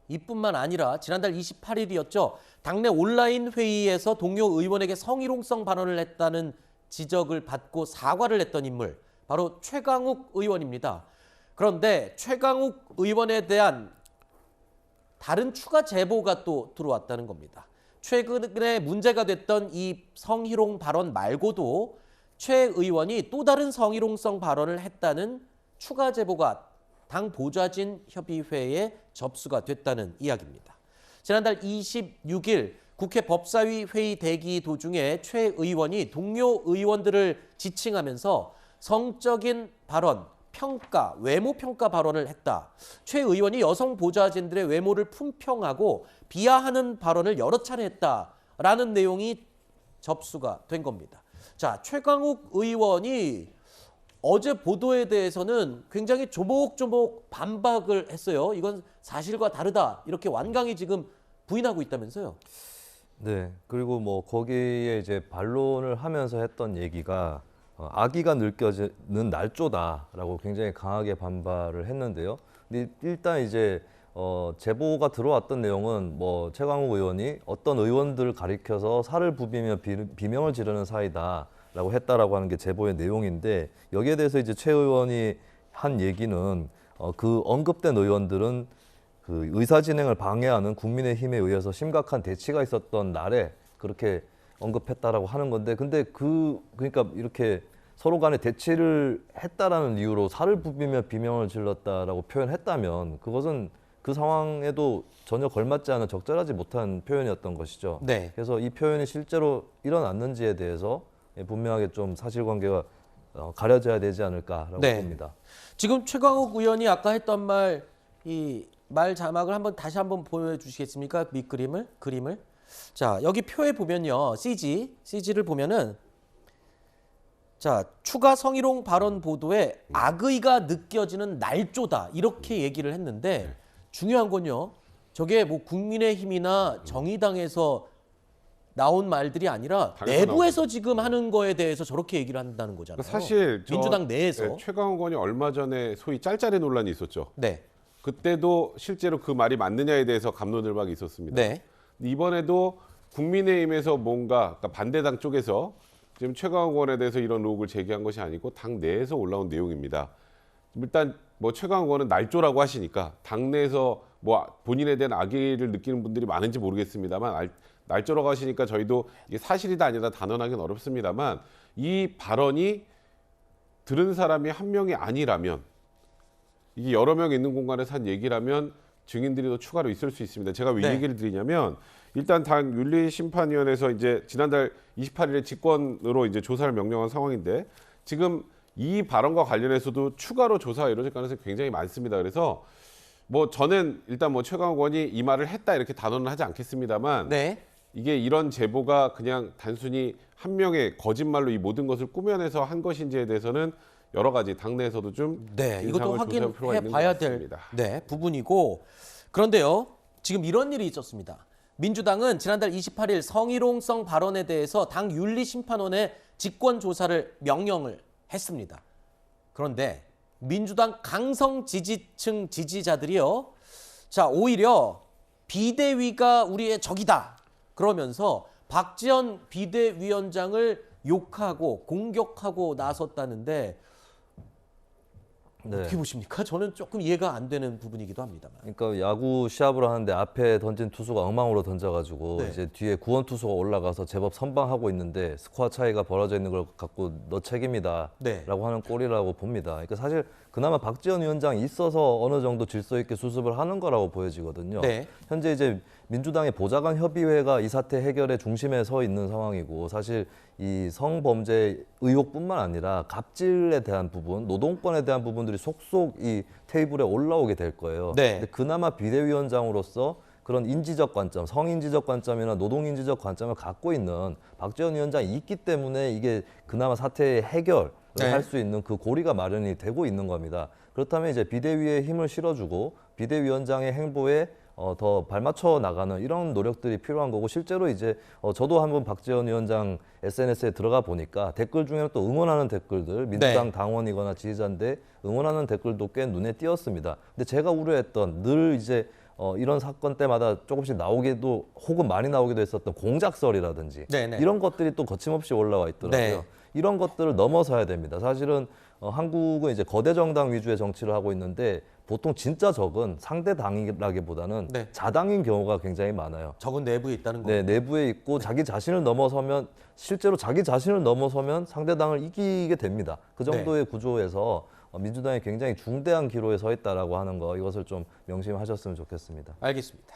이뿐만 아니라 지난달 28일이었죠. 당내 온라인 회의에서 동료 의원에게 성희롱성 발언을 했다는 지적을 받고 사과를 했던 인물, 바로 최강욱 의원입니다. 그런데 최강욱 의원에 대한 다른 추가 제보가 또 들어왔다는 겁니다. 최근에 문제가 됐던 이 성희롱 발언 말고도 최 의원이 또 다른 성희롱성 발언을 했다는 추가 제보가 당 보좌진 협의회에 접수가 됐다는 이야기입니다. 지난달 26일 국회 법사위 회의 대기 도중에 최 의원이 동료 의원들을 지칭하면서 성적인 발언, 평가, 외모 평가 발언을 했다. 최 의원이 여성 보좌진들의 외모를 품평하고 비하하는 발언을 여러 차례 했다라는 내용이 접수가 된 겁니다. 자, 최강욱 의원이 어제 보도에 대해서는 굉장히 조목조목 반박을 했어요. 이건 사실과 다르다. 이렇게 완강히 지금 부인하고 있다면서요. 네. 그리고 뭐 거기에 이제 반론을 하면서 했던 얘기가 악의가 느껴지는 날조다라고 굉장히 강하게 반발을 했는데요. 근데 일단 이제 제보가 들어왔던 내용은 뭐 최강욱 의원이 어떤 의원들을 가리켜서 살을 부비며 비명을 지르는 사이다라고 했다라고 하는 게 제보의 내용인데, 여기에 대해서 이제 최 의원이 한 얘기는 그 언급된 의원들은 그 의사 진행을 방해하는 국민의힘에 의해서 심각한 대치가 있었던 날에 그렇게 언급했다라고 하는 건데, 근데 그러니까 이렇게 서로 간에 대치를 했다라는 이유로 살을 부비며 비명을 질렀다라고 표현했다면 그것은 그 상황에도 전혀 걸맞지 않은 적절하지 못한 표현이었던 것이죠. 네. 그래서 이 표현이 실제로 일어났는지에 대해서 분명하게 좀 사실관계가 가려져야 되지 않을까라고 봅니다. 지금 최강욱 의원이 아까 했던 말, 이 말 자막을 다시 한번 보여주시겠습니까? 그림을. 자, 여기 표에 보면요, CG를 보면은, 자, 추가 성희롱 발언 보도에 악의가 느껴지는 날조다 이렇게 얘기를 했는데, 중요한 건요, 저게 뭐 국민의힘이나 정의당에서 나온 말들이 아니라 내부에서 지금 하는 거에 대해서 저렇게 얘기를 한다는 거잖아요. 사실 민주당 내에서. 네, 최강욱 의원이 얼마 전에 소위 짤짤이 논란이 있었죠. 네. 그때도 실제로 그 말이 맞느냐에 대해서 갑론을박이 있었습니다. 네. 이번에도 국민의힘에서 뭔가, 그러니까 반대당 쪽에서 지금 최강욱 의원에 대해서 이런 의혹을 제기한 것이 아니고 당 내에서 올라온 내용입니다. 일단 뭐 최강욱 의원은 날조라고 하시니까 당내에서 뭐 본인에 대한 악의를 느끼는 분들이 많은지 모르겠습니다만, 날조라고 하시니까 저희도 이게 사실이다 아니다 단언하기는 어렵습니다만, 이 발언이 들은 사람이 한 명이 아니라면, 이게 여러 명 있는 공간에서 한 얘기라면 증인들이 더 추가로 있을 수 있습니다. 제가 왜 얘기를 드리냐면, 일단 당 윤리심판위원회에서 이제 지난달 28일에 직권으로 이제 조사를 명령한 상황인데, 지금 이 발언과 관련해서도 추가로 조사가 이루어질 가능성이 굉장히 많습니다. 그래서 뭐 저는 일단 뭐 최강욱 의원이 이 말을 했다 이렇게 단언은 하지 않겠습니다만, 이게 이런 제보가 그냥 단순히 한 명의 거짓말로 이 모든 것을 꾸며내서 한 것인지에 대해서는 여러 가지 당내에서도 좀 이것도 확인해 봐야 될 부분이고, 그런데요, 지금 이런 일이 있었습니다. 민주당은 지난달 28일 성희롱성 발언에 대해서 당 윤리심판원에 직권 조사를 명령을 했습니다. 그런데 민주당 강성 지지층 지지자들이요, 자, 오히려 비대위가 우리의 적이다 그러면서 박지원 비대위원장을 욕하고 공격하고 나섰다는데, 어떻게 보십니까? 저는 조금 이해가 안 되는 부분이기도 합니다만. 그러니까 야구 시합을 하는데 앞에 던진 투수가 엉망으로 던져가지고 이제 뒤에 구원 투수가 올라가서 제법 선방하고 있는데 스코어 차이가 벌어져 있는 걸 갖고 너 책임이다라고 하는 꼴이라고 봅니다. 그러니까 사실 그나마 박지원 위원장이 있어서 어느 정도 질서 있게 수습을 하는 거라고 보여지거든요. 현재 이제 민주당의 보좌관 협의회가 이 사태 해결의 중심에 서 있는 상황이고, 사실 이 성범죄 의혹뿐만 아니라 갑질에 대한 부분, 노동권에 대한 부분들이 속속 이 테이블에 올라오게 될 거예요. 근데 그나마 비대위원장으로서 그런 인지적 관점, 성인지적 관점이나 노동인지적 관점을 갖고 있는 박지원 위원장이 있기 때문에 이게 그나마 사태의 해결을 할 수 있는 그 고리가 마련이 되고 있는 겁니다. 그렇다면 이제 비대위에 힘을 실어주고 비대위원장의 행보에 더 발맞춰 나가는 이런 노력들이 필요한 거고, 실제로 이제 저도 한번 박지원 위원장 SNS에 들어가 보니까 댓글 중에는 또 응원하는 댓글들, 민주당 당원이거나 지지자인데 응원하는 댓글도 꽤 눈에 띄었습니다. 근데 제가 우려했던, 늘 이제 이런 사건 때마다 조금씩 나오기도 혹은 많이 나오기도 했었던 공작설이라든지 네네. 이런 것들이 또 거침없이 올라와 있더라고요. 네. 이런 것들을 넘어서야 됩니다. 사실은 한국은 이제 거대 정당 위주의 정치를 하고 있는데 보통 진짜 적은 상대 당이라기보다는 네. 자당인 경우가 굉장히 많아요. 적은 내부에 있다는 거. 네, 내부에 있고 자기 자신을 넘어서면 실제로 자기 자신을 넘어서면 상대당을 이기게 됩니다. 그 정도의 구조에서 민주당이 굉장히 중대한 기로에 서 있다라고 하는 거 이것을 좀 명심하셨으면 좋겠습니다. 알겠습니다.